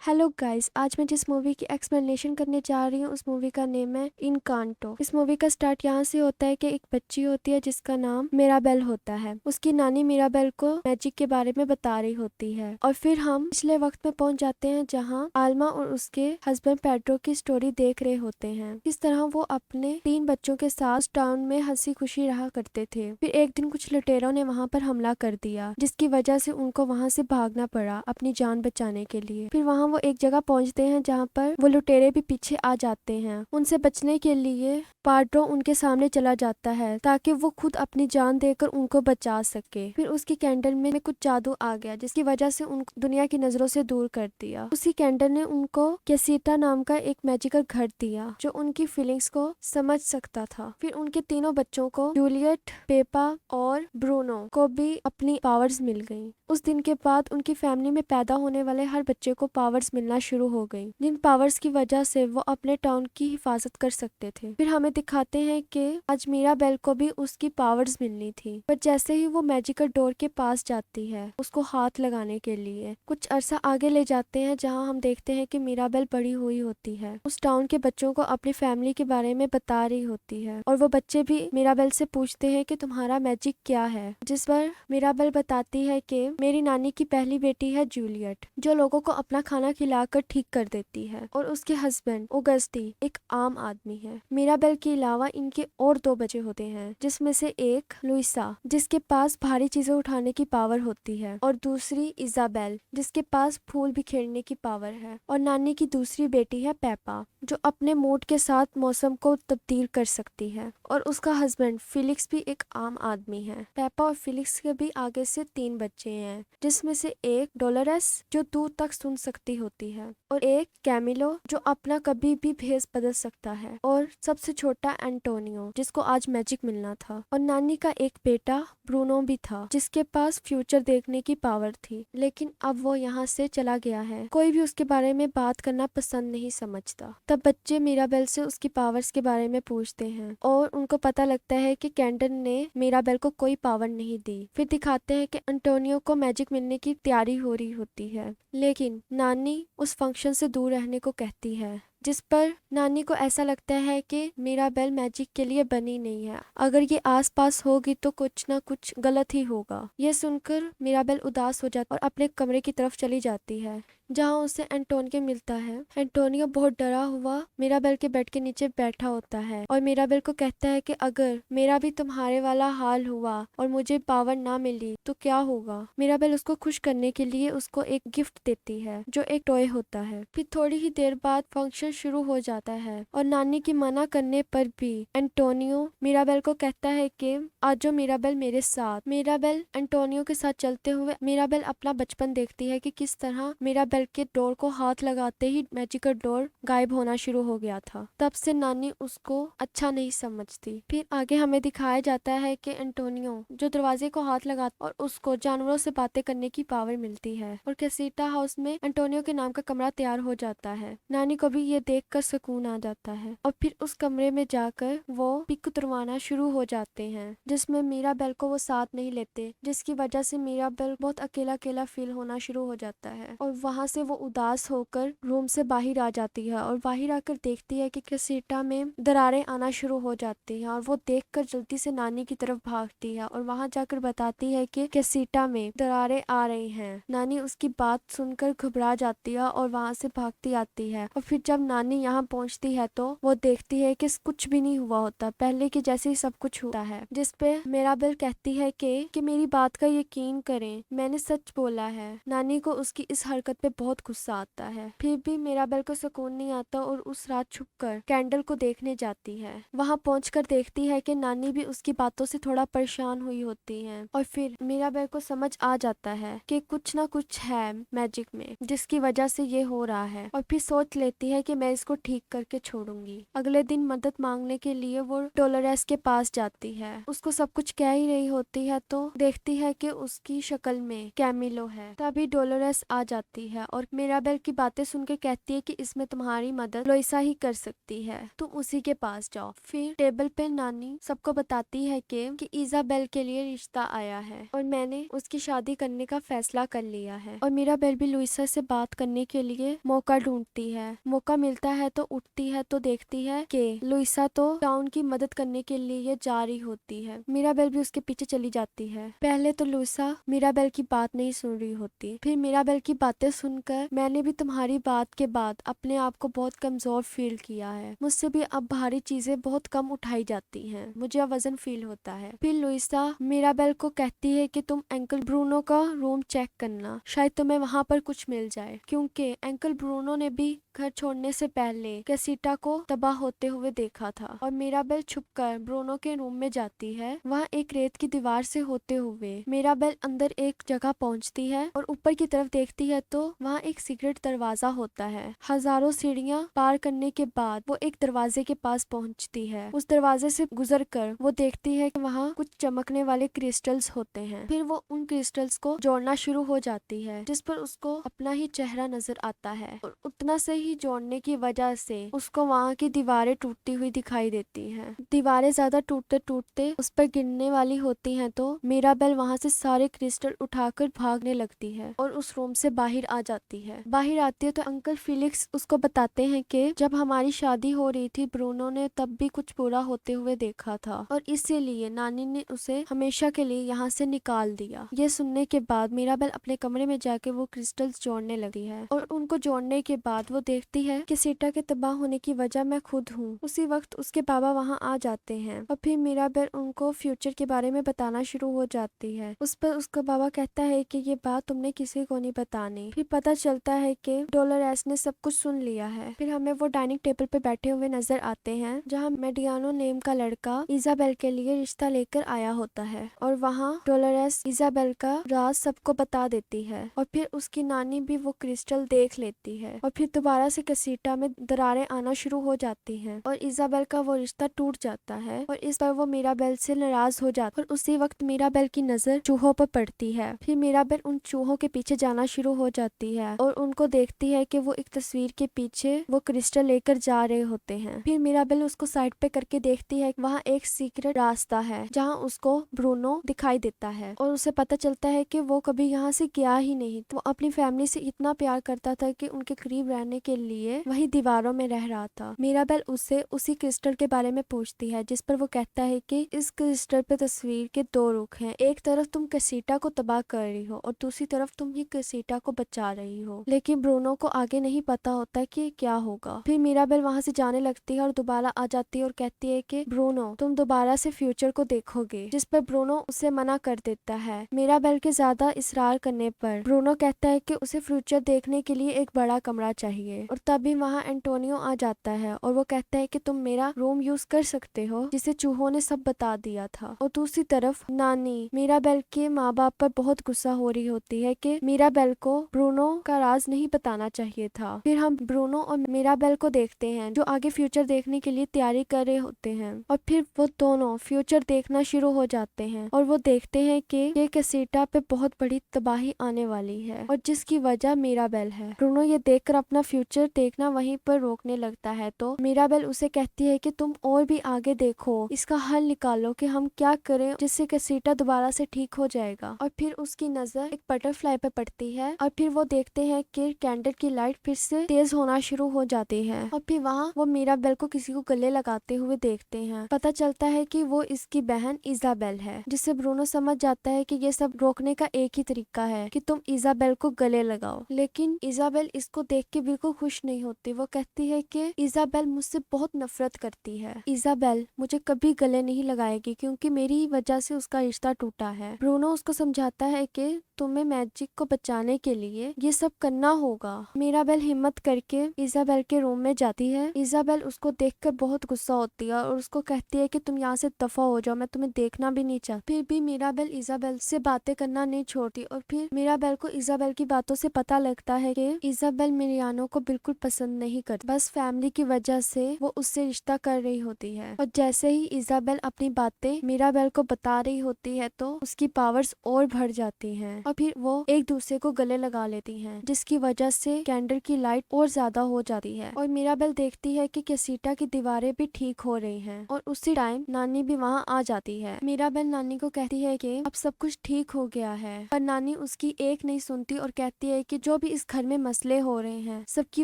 Hello guys, आज मैं जिस मूवी की एक्सप्लेनेशन करने जा रही हूँ उस मूवी का नेम है इनकांटो। इस मूवी का स्टार्ट यहाँ से होता है कि एक बच्ची होती है जिसका नाम मिराबेल होता है। उसकी नानी मिराबेल को मैजिक के बारे में बता रही होती है और फिर हम पिछले वक्त में पहुंच जाते हैं जहाँ आल्मा और उसके हस्बैंड पेड्रो की स्टोरी देख रहे होते हैं। किस तरह वो अपने 3 बच्चों के साथ टाउन में हंसी खुशी रहा करते थे। फिर एक दिन कुछ लुटेरों ने वहाँ पर हमला कर दिया जिसकी वजह से उनको वहाँ से भागना पड़ा अपनी जान बचाने के लिए। फिर वहाँ वो एक जगह पहुंचते हैं जहाँ पर वो लुटेरे भी पीछे आ जाते हैं। उनसे बचने के लिए पाड्रो उनके सामने चला जाता है ताकि वो खुद अपनी जान देकर उनको बचा सके। फिर उसकी कैंडल में कुछ जादू आ गया जिसकी वजह से उन दुनिया की नजरों से दूर कर दिया। उसी कैंडल ने उनको कैसीटा नाम का एक मैजिकल घर दिया जो उनकी फीलिंग्स को समझ सकता था। फिर उनके तीनों बच्चों को जूलियट, पेपा और ब्रूनो को भी अपनी पावर्स मिल गई। उस दिन के बाद उनकी फैमिली में पैदा होने वाले हर बच्चे को पावर्स मिलना शुरू हो गई जिन पावर्स की वजह से वो अपने टाउन की हिफाजत कर सकते थे। फिर हमें दिखाते हैं कि आज मिराबेल को भी उसकी पावर्स मिलनी थी, पर जैसे ही वो मैजिकल डोर के पास जाती है उसको हाथ लगाने के लिए कुछ अरसा आगे ले जाते हैं जहाँ हम देखते हैं कि मिराबेल बड़ी हुई होती है। उस टाउन के बच्चों को अपनी फैमिली के बारे में बता रही होती है और वो बच्चे भी मिराबेल से पूछते हैं कि तुम्हारा मैजिक क्या है, जिस पर मिराबेल बताती है कि मेरी नानी की पहली बेटी है जूलियट जो लोगों को अपना खाना खिलाकर ठीक कर देती है और उसके हस्बैंड ओगस्टी एक आम आदमी है। मिराबेल के अलावा इनके और 2 बच्चे होते हैं जिसमें से एक लुइसा जिसके पास भारी चीजें उठाने की पावर होती है और दूसरी इजाबेल जिसके पास फूल बिखेरने की पावर है और नानी की दूसरी बेटी है पेपा जो अपने मूड के साथ मौसम को तब्दील कर सकती है और उसका हस्बैंड फिलिक्स भी एक आम आदमी है। पेपा और फिलिक्स के भी आगे से 3 बच्चे हैं जिसमें से एक डोलोरेस जो दूर तक सुन सकती होती है और एक कैमिलो जो अपना कभी भी भेस बदल सकता है और सबसे छोटा एंटोनियो जिसको आज मैजिक मिलना था और नानी का एक बेटा ब्रूनो भी था जिसके पास फ्यूचर देखने की पावर थी, लेकिन अब वो यहाँ से चला गया है। कोई भी उसके बारे में बात करना पसंद नहीं समझता। तब बच्चे मिराबेल से उसकी पावर्स के बारे में पूछते हैं और उनको पता लगता है कि कैंडन ने मिराबेल को कोई पावर नहीं दी। फिर दिखाते हैं कि एंटोनियो को मैजिक मिलने की तैयारी हो रही होती है, लेकिन नानी उस फंक्शन से दूर रहने को कहती है जिस पर नानी को ऐसा लगता है कि मिराबेल मैजिक के लिए बनी नहीं है, अगर ये आसपास होगी तो कुछ ना कुछ गलत ही होगा। ये सुनकर मिराबेल उदास हो जाती और अपने कमरे की तरफ चली जाती है जहाँ उसे एंटोनियो मिलता है। एंटोनियो बहुत डरा हुआ मिराबेल के बेड के नीचे बैठा होता है और मिराबेल को कहता है कि अगर मेरा भी तुम्हारे वाला हाल हुआ और मुझे पावर ना मिली तो क्या होगा। मिराबेल उसको खुश करने के लिए उसको एक गिफ्ट देती है जो एक टॉय होता है। फिर थोड़ी ही देर बाद फंक्शन शुरू हो जाता है और नानी की मना करने पर भी एंटोनियो मिराबेल को कहता है कि आज जो मिराबेल मेरे साथ। मिराबेल एंटोनियो के साथ चलते हुए मिराबेल अपना बचपन देखती है कि किस तरह मिराबेल के डोर को हाथ लगाते ही मैजिकल डोर गायब होना शुरू हो गया था। तब से नानी उसको अच्छा नहीं समझती। फिर आगे हमें दिखाया जाता है कि एंटोनियो जो दरवाजे को हाथ लगाता और उसको जानवरों से बातें करने की पावर मिलती है और कैसीटा हाउस में एंटोनियो के नाम का कमरा तैयार हो जाता है। नानी को भी ये देखकर सुकून आ जाता है और फिर उस कमरे में जाकर वो पिक उतरवाना शुरू हो जाते हैं जिसमें मिराबेल को वो साथ नहीं लेते, जिसकी वजह से मिराबेल बहुत अकेला अकेला फील होना शुरू हो जाता है और वहां से वो उदास होकर रूम से बाहर आ जाती है और बाहर आकर देखती है कि कैसीटा में दरारें आना शुरू हो जाती हैं और वो देखकर जल्दी से नानी की तरफ भागती है और वहां जाकर बताती है कि कैसीटा में दरारें आ रही हैं। नानी उसकी बात सुनकर घबरा जाती है और वहां से भागती आती है और फिर जब नानी यहाँ पहुंचती है तो वो देखती है कि कुछ भी नहीं हुआ होता, पहले की जैसे ही सब कुछ होता है। जिसपे मिराबेल कहती है कि मेरी बात का यकीन करें, मैंने सच बोला है। नानी को उसकी इस हरकत पे बहुत गुस्सा आता है, फिर भी मिराबेल को सुकून नहीं आता और उस रात छुपकर कैंडल को देखने जाती है। वहां पहुंचकर देखती है कि नानी भी उसकी बातों से थोड़ा परेशान हुई होती है और फिर मिराबेल को समझ आ जाता है कि कुछ ना कुछ है मैजिक में जिसकी वजह से ये हो रहा है और फिर सोच लेती है कि मैं इसको ठीक करके छोड़ूंगी। अगले दिन मदद मांगने के लिए वो डोलोरेस के पास जाती है। उसको सब कुछ कह ही रही होती है तो देखती है कि उसकी शक्ल में कैमिलो है। तभी डोलोरेस आ जाती है और मिराबेल की बातें सुन के कहती है कि इसमें तुम्हारी मदद लोइसा ही कर सकती है, तुम उसी के पास जाओ। फिर टेबल पे नानी सबको बताती है कि इजाबेल के लिए रिश्ता आया है और मैंने उसकी शादी करने का फैसला कर लिया है। और मिराबेल भी लुइसा से बात करने के लिए मौका ढूंढती है। मौका मिलता है तो उठती है तो देखती है कि लुइसा तो टाउन की मदद करने के लिए जा रही होती है। मिराबेल भी उसके पीछे चली जाती है। पहले तो लुइसा मिराबेल की बात नहीं सुन रही होती, फिर मिराबेल की बातें सुनकर मैंने भी तुम्हारी बात के बाद अपने आप को बहुत कमजोर फील किया है। मुझसे भी अब भारी चीजें बहुत कम उठाई जाती हैं, मुझे अब वजन फील होता है। फिर लुइसा मिराबेल को कहती है कि तुम अंकल ब्रूनो का रूम चेक करना, शायद तुम्हें वहां पर कुछ मिल जाए, क्योंकि अंकल ब्रूनो ने भी घर छोड़ने से पहले कैसीटा को तबाह होते हुए देखा था। और मिराबेल छुपकर ब्रूनो के रूम में जाती है। वहाँ एक रेत की दीवार से होते हुए मिराबेल अंदर एक जगह पहुँचती है और ऊपर की तरफ देखती है तो वहाँ एक सीक्रेट दरवाजा होता है। हजारों सीढ़ियाँ पार करने के बाद वो एक दरवाजे के पास पहुँचती है। उस दरवाजे से गुजरकर वो देखती है कि वहाँ कुछ चमकने वाले क्रिस्टल्स होते हैं। फिर वो उन क्रिस्टल्स को जोड़ना शुरू हो जाती है, जिस पर उसको अपना ही चेहरा नजर आता है। और उतना से ही जोड़ने की वजह से उसको वहाँ की दीवारें टूटती हुई दिखाई देती हैं। दीवारें ज्यादा टूटते टूटते उस पर गिरने वाली होती हैं तो मिराबेल वहाँ से सारे क्रिस्टल उठाकर भागने लगती है और उस रूम से बाहर आ जाती है। बाहर आती है तो अंकल फिलिक्स उसको बताते हैं कि जब हमारी शादी हो रही थी ब्रूनो ने तब भी कुछ बुरा होते हुए देखा था और इसीलिए नानी ने उसे हमेशा के लिए यहाँ से निकाल दिया। ये सुनने के बाद मिराबेल अपने कमरे में जाके वो क्रिस्टल्स जोड़ने लगती है और उनको जोड़ने के बाद वो देखती है कि सीटा के तबाह होने की वजह मैं खुद हूँ। उसी वक्त उसके बाबा वहाँ आ जाते हैं और फिर मिराबेल उनको फ्यूचर के बारे में बताना शुरू हो जाती है। उस पर उसका बाबा कहता है कि ये बात तुमने किसी को नहीं बतानी। फिर पता चलता है कि डोलोरेस ने सब कुछ सुन लिया है। फिर हमें वो डाइनिंग टेबल पे बैठे हुए नजर आते हैं जहाँ मेडियानो नेम का लड़का इजाबेल के लिए रिश्ता लेकर आया होता है और वहाँ डोलोरेस इजाबेल का राज सबको बता देती है और फिर उसकी नानी भी वो क्रिस्टल देख लेती है और फिर दोबारा से कैसीटा में दरारें आना शुरू हो जाती हैं और इजाबेल का वो रिश्ता टूट जाता है और इस पर वो मिराबेल से नाराज हो जाती है। और उसी वक्त मिराबेल की नजर चूहों पर पड़ती है। फिर मिराबेल उन चूहों के पीछे जाना शुरू हो जाती है और उनको देखती है कि वो एक तस्वीर के पीछे वो क्रिस्टल लेकर जा रहे होते हैं। फिर मिराबेल उसको साइड पे करके देखती है वहाँ एक सीक्रेट रास्ता है जहाँ उसको ब्रूनो दिखाई देता है और उसे पता चलता है कि वो कभी यहाँ से गया ही नहीं। वो अपनी फैमिली से इतना प्यार करता था कि उनके करीब रहने के लिए वही दीवारों में रह रहा था। मिराबेल उससे उसी क्रिस्टल के बारे में पूछती है जिस पर वो कहता है कि इस क्रिस्टल पे तस्वीर के दो रुख हैं, एक तरफ तुम कैसीटा को तबाह कर रही हो और दूसरी तरफ तुम ही कैसीटा को बचा रही हो। लेकिन ब्रूनो को आगे नहीं पता होता कि क्या होगा। फिर मिराबेल वहाँ से जाने लगती है और दोबारा आ जाती है और कहती है कि ब्रूनो तुम दोबारा से फ्यूचर को देखोगे, जिस पर ब्रूनो उसे मना कर देता है। मिराबेल के ज्यादा इसरार करने पर ब्रूनो कहता है कि उसे फ्यूचर देखने के लिए एक बड़ा कमरा चाहिए और तभी वहाँ एंटोनियो आ जाता है और वो कहता है कि तुम मेरा रूम यूज कर सकते हो जिसे चूहों ने सब बता दिया था। और दूसरी तरफ नानी मिराबेल के माँ बाप पर बहुत गुस्सा हो रही होती है कि मिराबेल को ब्रूनो का राज नहीं बताना चाहिए था। फिर हम ब्रूनो और मिराबेल को देखते हैं जो आगे फ्यूचर देखने के लिए तैयारी कर रहे होते हैं और फिर वो दोनों फ्यूचर देखना शुरू हो जाते हैं और वो देखते हैं कि ये कैसीटा पे बहुत बड़ी तबाही आने वाली है और जिसकी वजह मिराबेल है। ब्रूनो ये देखकर अपना फ्यूचर देखना वहीं पर रोकने लगता है तो मिराबेल उसे कहती है कि तुम और भी आगे देखो, इसका हल निकालो कि हम क्या करें जिससे कैसीटा दोबारा से ठीक हो जाएगा। और फिर उसकी नजर एक बटरफ्लाई पे पड़ती है और फिर वो देखते हैं कि कैंडल की लाइट फिर से तेज होना शुरू हो जाती है और फिर वहाँ वो मिराबेल को किसी को गले लगाते हुए देखते हैं। पता चलता है कि वो इसकी बहन इजाबेल है, जिससे ब्रूनो समझ जाता है कि ये सब रोकने का एक ही तरीका है कि तुम इजाबेल को गले लगाओ। लेकिन इजाबेल इसको देख के बिल्कुल खुश नहीं होती। वो कहती है कि इजाबेल मुझसे बहुत नफरत करती है। इजाबेल मुझे कभी गले नहीं लगाएगी क्योंकि मेरी वजह से उसका रिश्ता टूटा है। ब्रूनो उसको समझाता है कि तुम्हें मैजिक को बचाने के लिए ये सब करना होगा। मिराबेल हिम्मत करके इजाबेल के रूम में जाती है। इजाबेल उसको देखकर बहुत गुस्सा होती है और उसको कहती है कि तुम यहाँ से दफा हो जाओ, मैं तुम्हें देखना भी नहीं चाहती। फिर भी मिराबेल इजाबेल से बातें करना नहीं छोड़ती और फिर मिराबेल को इजाबेल की बातों से पता लगता है कि इजाबेल मिरियानो को बिल्कुल पसंद नहीं करती, बस फैमिली की वजह से वो उससे रिश्ता कर रही होती है। और जैसे ही इजाबेल अपनी बातें मिराबेल को बता रही होती है तो उसकी पावर्स और बढ़ जाती हैं और फिर वो एक दूसरे को गले लगा लेती हैं, जिसकी वजह से कैंडल की लाइट और ज्यादा हो जाती है। और मिराबेल देखती है कि कैसीटा की दीवारें भी ठीक हो रही हैं और उसी टाइम नानी भी वहाँ आ जाती है। मिराबेल नानी को कहती है कि अब सब कुछ ठीक हो गया है, पर नानी उसकी एक नहीं सुनती और कहती है कि जो भी इस घर में मसले हो रहे हैं सबकी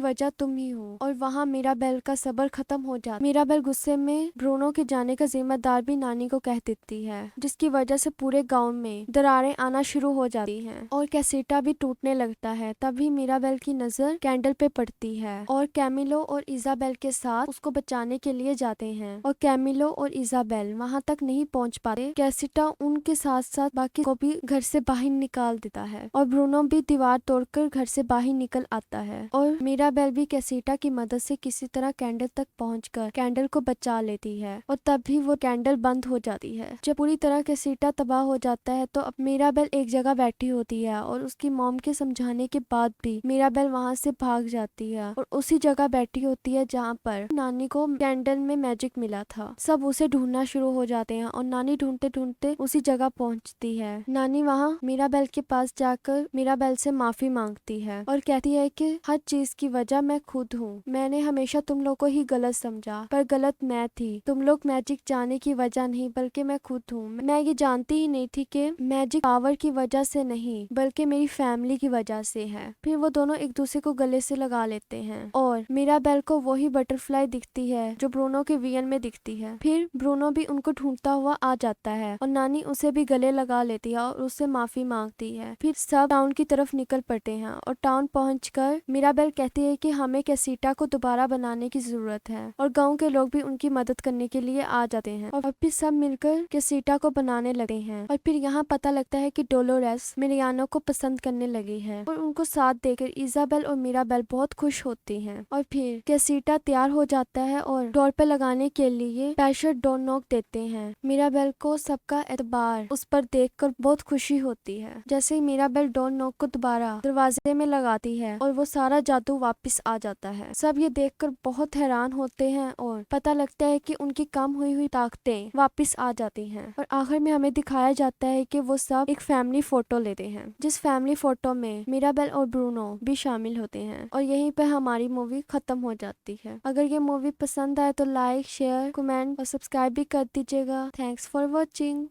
वजह तुम ही हो। और वहाँ मिराबेल का सब्र खत्म हो जाता। मिराबेल गुस्से में ब्रूनो के जाने का जिम्मेदार भी नानी को कह देती है, जिसकी वजह से पूरे गांव में दरारें आना शुरू हो जाती हैं और कैसेटा भी टूटने लगता है। तभी मिराबेल की नजर कैंडल पे पड़ती है और कैमिलो और इजाबेल के साथ उसको बचाने के लिए जाते हैं और कैमिलो और इजाबेल वहां तक नहीं पहुंच पाते। कैसेटा उनके साथ साथ बाकी को भी घर से बाहर निकाल देता है और ब्रूनो भी दीवार तोड़कर घर से बाहर निकल आता है और मिराबेल भी कैसेटा की मदद से किसी तरह कैंडल तक पहुंचकर कैंडल को बचा लेती है और तभी वो कैंडल बंद हो जाती है। जब पूरी तरह कैसेटा तबाह हो जाता है तो अब मिराबेल एक जगह बैठी होती है और उसकी मॉम के समझाने के बाद भी मिराबेल वहां से भाग जाती है और उसी जगह बैठी होती है जहाँ पर नानी को कैंडल में मैजिक मिला था। सब उसे ढूंढना शुरू हो जाते हैं और नानी ढूंढते ढूंढते उसी जगह पहुंचती है। नानी वहाँ मिराबेल के पास जाकर मिराबेल से माफी मांगती है और कहती है कि हर चीज की वजह मैं खुद हूँ, मैंने हमेशा तुम लोग को ही गलत समझा, पर गलत मैं थी। तुम लोग मैजिक जाने की वजह नहीं बल्कि मैं खुद हूँ। मैं ये जानती ही नहीं थी कि मैजिक पावर की वजह से नहीं बल्कि मेरी फैमिली की वजह से है। फिर वो दोनों एक दूसरे को गले से लगा लेते हैं और मिराबेल को वही बटरफ्लाई दिखती है जो ब्रूनो के वियन में दिखती है। फिर ब्रूनो भी उनको ढूंढता हुआ आ जाता है और नानी उसे भी गले लगा लेती है और उससे माफी मांगती है। फिर सब टाउन की तरफ निकल पड़ते हैं और टाउन पहुंचकर मिराबेल कहती है कि हमें कैसीटा को दोबारा बनाने की जरूरत है और गांव के लोग भी उनकी मदद करने के लिए आ जाते हैं और फिर सब मिलकर कैसीटा को बनाने लगते हैं। और फिर यहाँ पता लगता है कि डोलोरेस मिरियानो को पसंद करने लगी है और उनको साथ देकर इजाबेल और मिराबेल बहुत खुश होती हैं। और फिर कैसीटा तैयार हो जाता है और डोर पे लगाने के लिए प्रेशर डोर नॉक देते हैं। मिराबेल को सबका एतबार उस पर देखकर बहुत खुशी होती है। जैसे ही मिराबेल डोर नॉक को दोबारा दरवाजे में लगाती है और वो सारा जादू वापस आ जाता है। सब ये देखकर बहुत हैरान होते हैं और पता लगता है कि उनकी कम हुई हुई ताकतें वापस आ जाती हैं। और आखिर में हमें दिखाया जाता है कि वो सब एक फैमिली फोटो लेते हैं, जिस फैमिली फोटो में मिराबेल और ब्रूनो भी शामिल होते हैं। और यहीं पे हमारी मूवी खत्म हो जाती है। अगर ये मूवी पसंद आए तो लाइक, शेयर, कमेंट और सब्सक्राइब भी कर दीजिएगा। Thanks for watching.